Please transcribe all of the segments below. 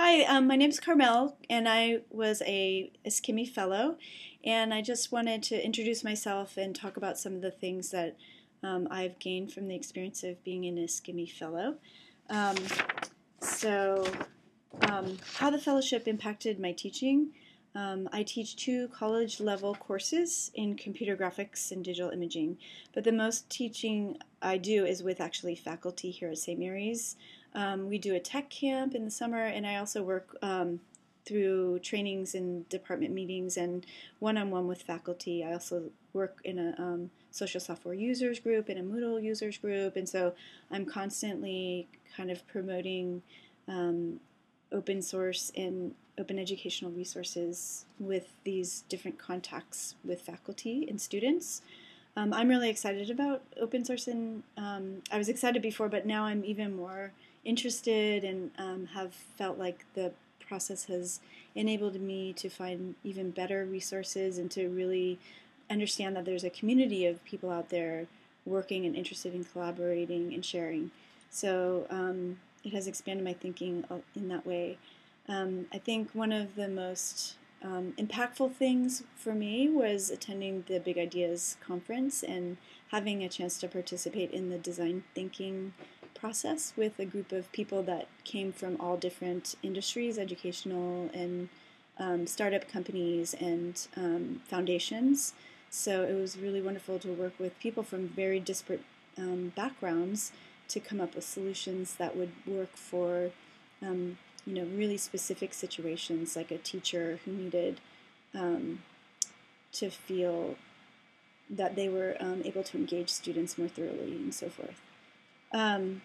Hi, my name's Carmel, and I was a SKIMMY Fellow, and I just wanted to introduce myself and talk about some of the things that I've gained from the experience of being an SKIMMY Fellow. Um, so, how the fellowship impacted my teaching. I teach two college-level courses in computer graphics and digital imaging, but the most teaching I do is with actually faculty here at St. Mary's. We do a tech camp in the summer, and I also work through trainings and department meetings and one-on-one with faculty. I also work in a social software users group and a Moodle users group, and so I'm constantly kind of promoting open source and open educational resources with these different contacts with faculty and students. I'm really excited about open source, and I was excited before, but now I'm even more interested and have felt like the process has enabled me to find even better resources and to really understand that there's a community of people out there working and interested in collaborating and sharing. So it has expanded my thinking in that way. I think one of the most impactful things for me was attending the Big Ideas conference and having a chance to participate in the design thinking process with a group of people that came from all different industries, educational and startup companies and foundations. So it was really wonderful to work with people from very disparate backgrounds to come up with solutions that would work for really specific situations, like a teacher who needed to feel that they were able to engage students more thoroughly and so forth. Let's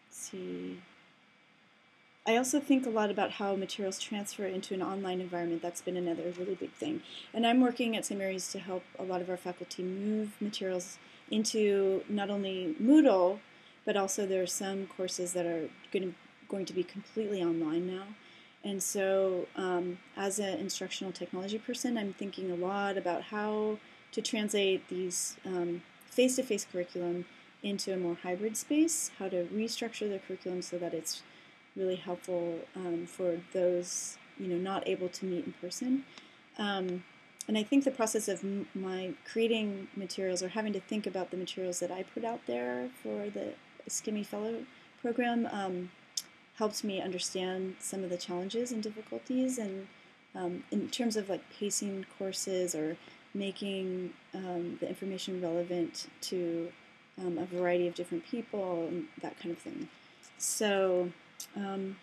see. I also think a lot about how materials transfer into an online environment. That's been another really big thing. And I'm working at St. Mary's to help a lot of our faculty move materials into not only Moodle, but also there are some courses that are going to be completely online now. And so as an instructional technology person, I'm thinking a lot about how to translate these face-to-face curriculum into a more hybrid space, how to restructure the curriculum so that it's really helpful for those not able to meet in person. And I think the process of my creating materials or having to think about the materials that I put out there for the SKIMMY Fellow program helped me understand some of the challenges and difficulties, and in terms of like pacing courses or making the information relevant to a variety of different people and that kind of thing. So let's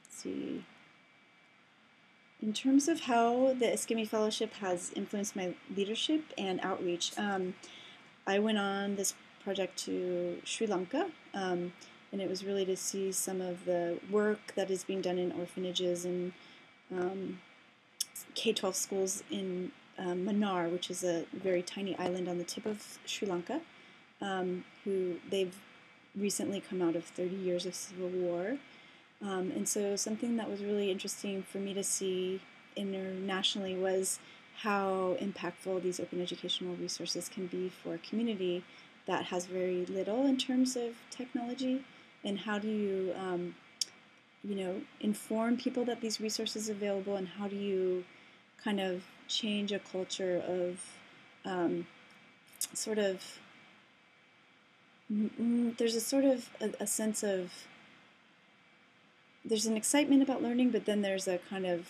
see. In terms of how the SKIMMY Fellowship has influenced my leadership and outreach, I went on this project to Sri Lanka, and it was really to see some of the work that is being done in orphanages and K-12 schools in Mannar, which is a very tiny island on the tip of Sri Lanka, who they've recently come out of 30 years of civil war. And so something that was really interesting for me to see internationally was how impactful these open educational resources can be for a community that has very little in terms of technology, and how do you inform people that these resources are available, and how do you kind of change a culture of there's a sort of a sense of, there's an excitement about learning, but then there's a kind of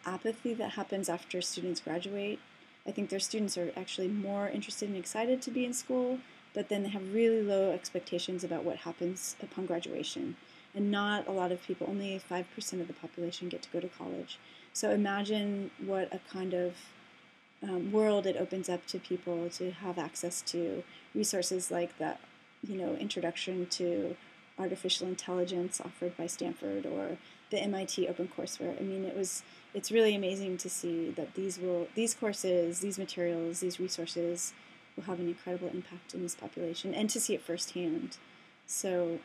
apathy that happens after students graduate. I think their students are actually more interested and excited to be in school, but then they have really low expectations about what happens upon graduation. And not a lot of people, only 5% of the population get to go to college. So imagine what a kind of world it opens up to people to have access to resources like that, introduction to artificial intelligence offered by Stanford or the MIT OpenCourseWare. I mean, it's really amazing to see that these courses, these materials, these resources will have an incredible impact in this population, and to see it firsthand. So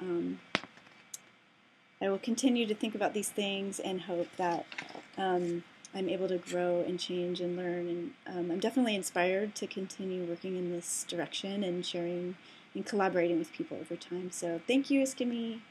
I will continue to think about these things and hope that I'm able to grow and change and learn. And I'm definitely inspired to continue working in this direction and sharing and collaborating with people over time. So thank you, SKIMMY.